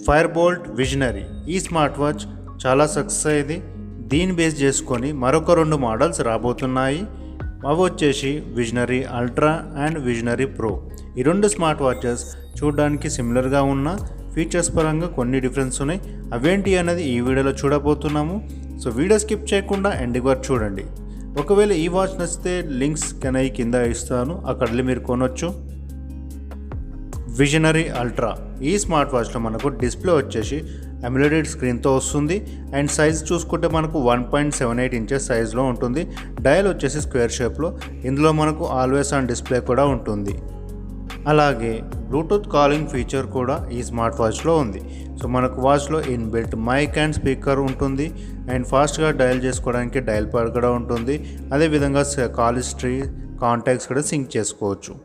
Firebolt visionary ఈ smart watch చాలా success అయ్యింది. దీన్ని బేస్ చేసుకొని మరొక 2 మోడల్స్ రాబోతున్నాయి. అవి వచ్చేసి visionary ultra and visionary Pro. ఈ 2 స్మార్ట్ వాచెస్ చూడడానికి సిమిలర్గా ఉన్న ఫీచర్స్ పరంగా కొన్ని డిఫరెన్స్ ఉన్నాయి. అవేంటి అనేది ఈ వీడియోలో చూడబోతున్నాము. సో వీడియో స్కిప్ చేయకుండా ఎండింగ్ వరకు చూడండి. ఒకవేళ ఈ వాచ్ నచ్చితే లింక్స్ కింద ఇస్తాను, అక్కడ వెళ్ళి మీరు కొనొచ్చు. విజనరీ అల్ట్రా ఈ స్మార్ట్ వాచ్లో మనకు డిస్ప్లే వచ్చేసి అమ్యులేటెడ్ స్క్రీన్తో వస్తుంది. అండ్ సైజ్ చూసుకుంటే మనకు 1.78 ఇంచెస్ సైజ్లో ఉంటుంది. డయల్ వచ్చేసి స్క్వేర్ షేప్లో. ఇందులో మనకు ఆల్వేస్ ఆన్ డిస్ప్లే కూడా ఉంటుంది. అలాగే బ్లూటూత్ కాలింగ్ ఫీచర్ కూడా ఈ స్మార్ట్ వాచ్లో ఉంది. సో మనకు వాచ్లో ఇన్బిల్ట్ మైక్ అండ్ స్పీకర్ ఉంటుంది. అండ్ ఫాస్ట్గా డయల్ చేసుకోవడానికి డయల్ ప్యాడ్ కూడా ఉంటుంది. అదేవిధంగా కాల్ హిస్టరీ, కాంటాక్ట్స్ కూడా సింక్ చేసుకోవచ్చు.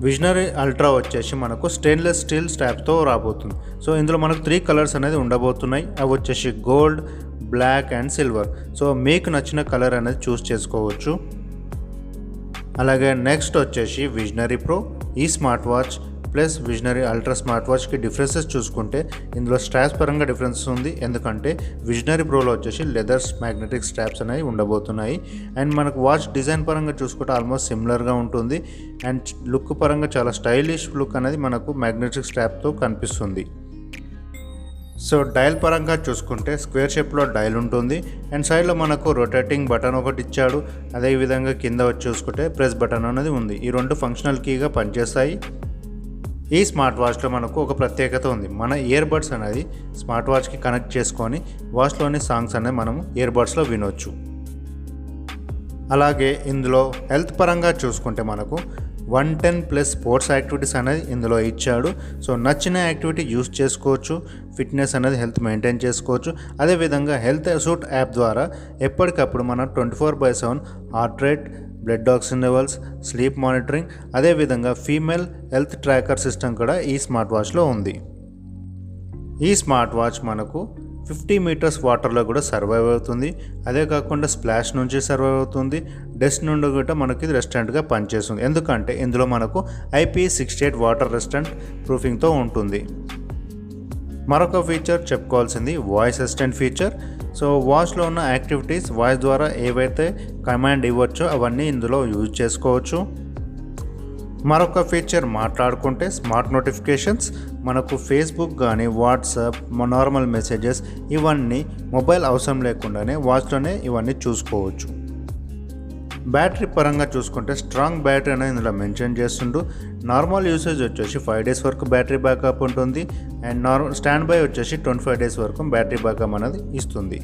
విజనరీ అల్ట్రా వచ్చేసి మనకు స్టెయిన్లెస్ స్టీల్ స్ట్రాప్తో రాబోతుంది. సో ఇందులో మనకు 3 కలర్స్ అనేది ఉండబోతున్నాయి. అవి వచ్చేసి gold, black and silver. So మీకు నచ్చిన కలర్ అనేది చూస్ చేసుకోవచ్చు. అలాగే నెక్స్ట్ వచ్చేసి విజనరీ ప్రో ఈ smart watch plus Visionary Ultra smart వాచ్కి డిఫరెన్సెస్ చూసుకుంటే ఇందులో స్ట్రాప్స్ పరంగా డిఫరెన్స్ ఉంది. ఎందుకంటే విజనరీ ప్రోలో వచ్చేసి లెదర్స్ మ్యాగ్నెటిక్ స్ట్రాప్స్ అనేవి ఉండబోతున్నాయి. అండ్ మనకు వాచ్ డిజైన్ పరంగా చూసుకుంటే ఆల్మోస్ట్ సిమిలర్గా ఉంటుంది. అండ్ లుక్ పరంగా చాలా స్టైలిష్ లుక్ అనేది మనకు మ్యాగ్నెటిక్ స్ట్రాప్తో కనిపిస్తుంది. సో డయల్ పరంగా చూసుకుంటే స్క్వేర్ షేప్లో డయల్ ఉంటుంది. అండ్ సైడ్లో మనకు రొటేటింగ్ బటన్ ఒకటి ఇచ్చాడు. అదేవిధంగా కింద వచ్చి చూసుకుంటే ప్రెస్ బటన్ అనేది ఉంది. ఈ 2 ఫంక్షనల్ కీగా పనిచేస్తాయి. ఈ స్మార్ట్ వాచ్లో మనకు ఒక ప్రత్యేకత ఉంది. మన ఇయర్ బడ్స్ అనేది స్మార్ట్ వాచ్కి కనెక్ట్ చేసుకొని వాచ్లోని సాంగ్స్ అనేది మనము ఇయర్ బడ్స్లో వినొచ్చు. అలాగే ఇందులో హెల్త్ పరంగా చూసుకుంటే మనకు 110+ స్పోర్ట్స్ యాక్టివిటీస్ అనేది ఇందులో ఇచ్చాడు. సో నచ్చిన యాక్టివిటీ యూస్ చేసుకోవచ్చు. ఫిట్నెస్ అనేది హెల్త్ మెయింటైన్ చేసుకోవచ్చు. అదేవిధంగా హెల్త్ సూట్ యాప్ ద్వారా ఎప్పటికప్పుడు మనం 24/7 heart rate, blood oxygen levels, sleep monitoring, అదేవిధంగా ఫీమేల్ హెల్త్ ట్రాకర్ సిస్టమ్ కూడా ఈ స్మార్ట్ వాచ్లో ఉంది. ఈ స్మార్ట్ వాచ్ మనకు 50 మీటర్స్ వాటర్లో కూడా సర్వైవ్ అవుతుంది. అదే కాకుండా స్ప్లాష్ నుంచి సర్వైవ్ అవుతుంది. డస్ట్ నుండి కూడా మనకి ఇది రెస్టారెంట్గా పనిచేస్తుంది. ఎందుకంటే ఇందులో మనకు IP68 వాటర్ రెసిస్టెంట్ ప్రూఫింగ్తో ఉంటుంది. మరొక ఫీచర్ చెప్పుకోవాల్సింది వాయిస్ అసిస్టెంట్ ఫీచర్. సో వాచ్లో ఉన్న యాక్టివిటీస్ వాయిస్ ద్వారా ఏవైతే కమాండ్ ఇవ్వచ్చో అవన్నీ ఇందులో యూజ్ చేసుకోవచ్చు. మరొక ఫీచర్ మాట్లాడుకుంటే స్మార్ట్ నోటిఫికేషన్స్. మనకు ఫేస్బుక్ కానీ వాట్సాప్, నార్మల్ మెసేజెస్ ఇవన్నీ మొబైల్ అవసరం లేకుండానే వాచ్లోనే ఇవన్నీ చూసుకోవచ్చు. బ్యాటరీ పరంగా చూసుకుంటే స్ట్రాంగ్ బ్యాటరీ అనేది ఇందులో మెన్షన్ చేస్తుండు. నార్మల్ యూసేజ్ వచ్చేసి 5 డేస్ వరకు బ్యాటరీ బ్యాకప్ ఉంటుంది. అండ్ స్టాండ్ బై వచ్చేసి 25 డేస్ వరకు బ్యాటరీ బ్యాకప్ అనేది ఇస్తుంది.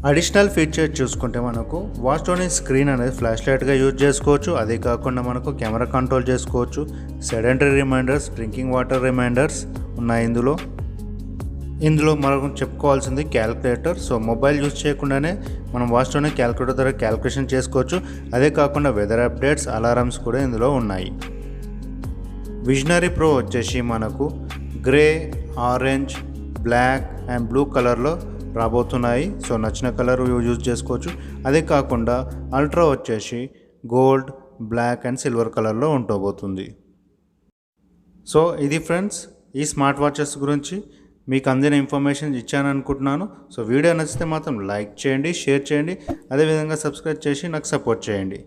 అడిషనల్ ఫీచర్ చూసుకుంటే మనకు వాచ్లోని స్క్రీన్ అనేది ఫ్లాష్ లైట్గా యూజ్ చేసుకోవచ్చు. అదే కాకుండా మనకు కెమెరా కంట్రోల్ చేసుకోవచ్చు. Sedentary reminders, drinking water reminders ఉన్నాయి ఇందులో మనం చెప్పుకోవాల్సింది క్యాలిక్యులేటర్. సో మొబైల్ యూజ్ చేయకుండానే మనం వాచ్లోనే క్యాలిక్యులేటర్ ద్వారా క్యాలిక్యులేషన్ చేసుకోవచ్చు. అదే కాకుండా వెదర్ అప్డేట్స్, అలారమ్స్ కూడా ఇందులో ఉన్నాయి. విజనరీ ప్రో వచ్చేసి మనకు grey, orange, black and blue కలర్లో రాబోతున్నాయి. సో నచ్చిన కలర్ యూజ్ చేసుకోవచ్చు. అదే కాకుండా అల్ట్రా వచ్చేసి గోల్డ్, బ్లాక్ అండ్ సిల్వర్ కలర్లో ఉండబోతుంది. సో ఇది ఫ్రెండ్స్ ఈ స్మార్ట్ వాచెస్ గురించి మీకు అందిన ఇన్ఫర్మేషన్ ఇచ్చాను అనుకుంటున్నాను. సో వీడియో నచ్చితే మాత్రం లైక్ చేయండి, షేర్ చేయండి, అదేవిధంగా సబ్స్క్రైబ్ చేసి నాకు సపోర్ట్ చేయండి.